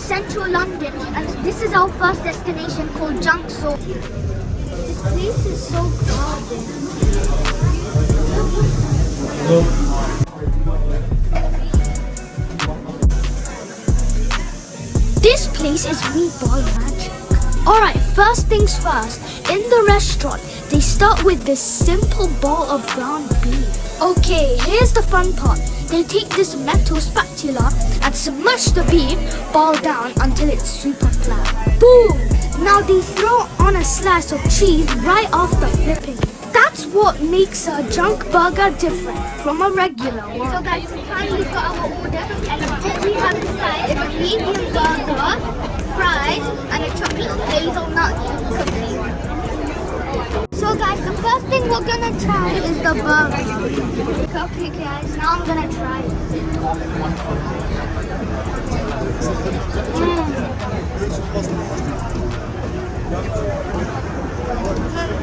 central London, and this is our first destination called Soho. This place is so crowded. This place is meatball magic. Alright, first things first, in the restaurant, they start with this simple bowl of ground beef. Okay, here's the fun part. They take this metal spatula and smash the beef ball down until it's super flat. Boom! Now they throw on a slice of cheese right after flipping. That's what makes a junk burger different from a regular one. So guys, we finally got our order, and what we have inside is a medium burger, fries, and a chocolate hazelnut cookie. So guys, the first thing we're gonna try is the burger. Okay guys, now I'm gonna try it.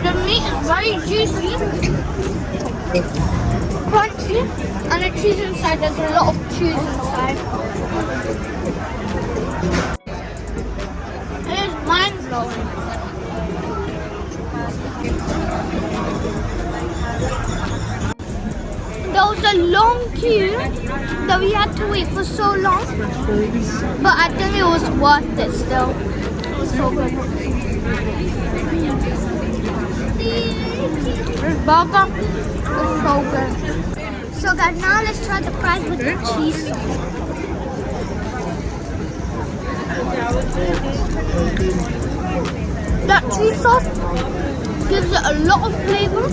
The meat is very juicy, crunchy, and the cheese inside, there's a lot of cheese inside. It is mind-blowing. There was a long queue that we had to wait for so long, but I think it was worth it still. It was so good. This burger is so good. So guys, now let's try the fries with the cheese sauce. That cheese sauce gives it a lot of flavor.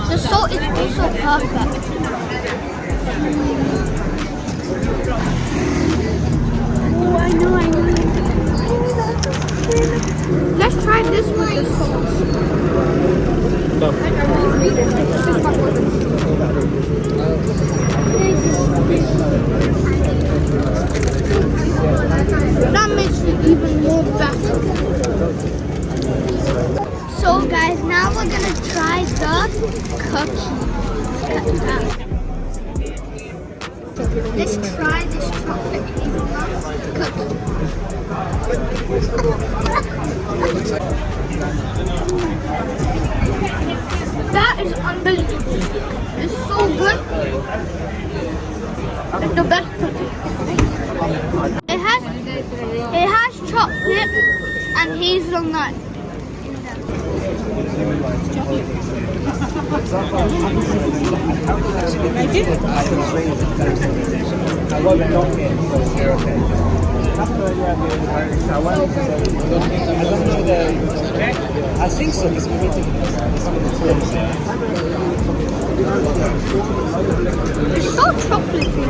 The salt is also perfect. Oh, I know. Let's try this with the sauce. That makes it even more better. So guys, now we're gonna try the cookie. Let's try this chocolate hazelnut cookie. That is unbelievable. It's so good. It's the best cookie. It has chocolate and hazelnut. I think so. It's so chocolatey.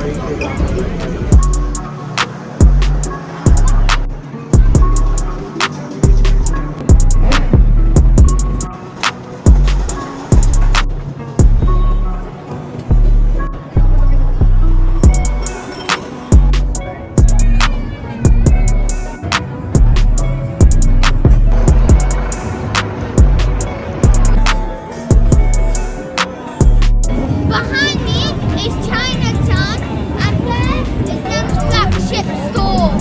Behind me is Chinatown, and there is their flagship store.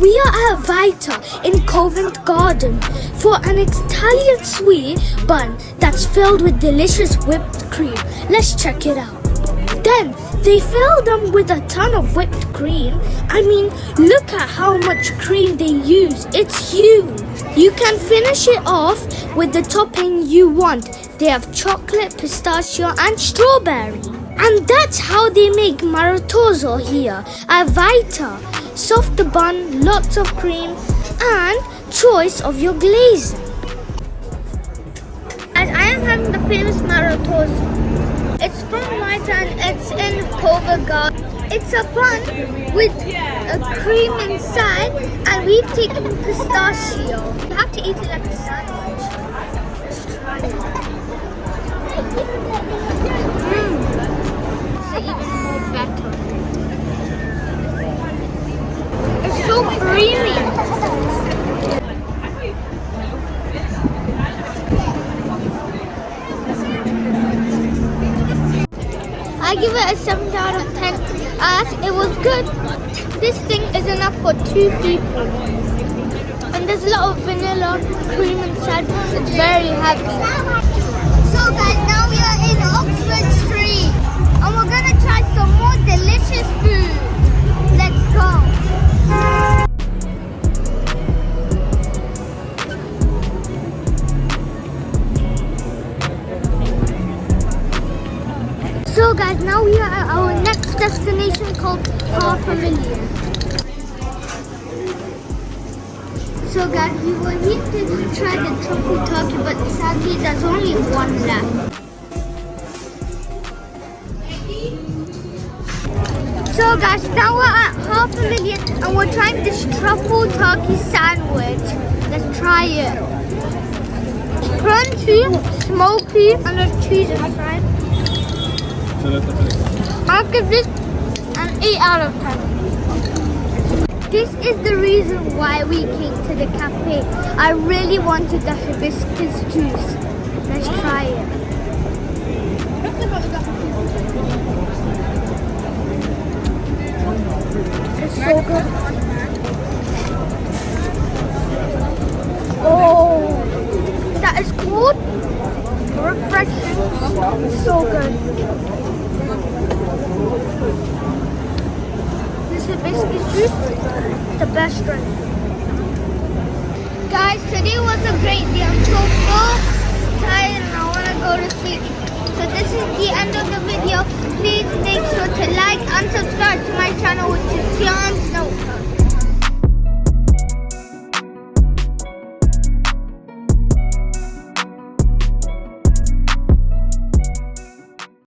We are at Vyta in Covent Garden for an Italian sweet bun that's filled with delicious whipped cream. Let's check it out. Then they fill them with a ton of whipped cream. I mean, look at how much cream they use. It's huge. You can finish it off with the topping you want. They have chocolate, pistachio, and strawberry. And that's how they make Maritozzo here at Vyta. Soft bun, lots of cream, and choice of your glazing. As I am having the famous Maritozzo. It's from Vyta and it's in Covent Garden. It's a bun with a cream inside, and we've taken pistachio. You have to eat it like a sandwich. Let's try it. I give it a 7 out of 10 as it was good. This thing is enough for 2 people. And there's a lot of vanilla cream inside. It's very heavy. So guys, now we are in Oxford Street. And we're gonna try some more delicious food. Let's go. So guys, now we are at our next destination called 500,000. So guys, we were here to try the Truffle Turkey, but sadly there's only one left. So guys, now we're at 500,000 and we're trying this Truffle Turkey sandwich. Let's try it. Crunchy, smoky, and there's cheese inside. I'll give this an 8 out of 10. This is the reason why we came to the cafe. I really wanted the hibiscus juice. Let's try it. It's so good. Oh, that is cold. Refreshing. So good. This hibiscus juice, the best drink. Guys, today was a great day. I'm so full, tired, and I want to go to sleep. So this is the end of the video. Please make sure to like and subscribe to my channel, which is KIAAN'S.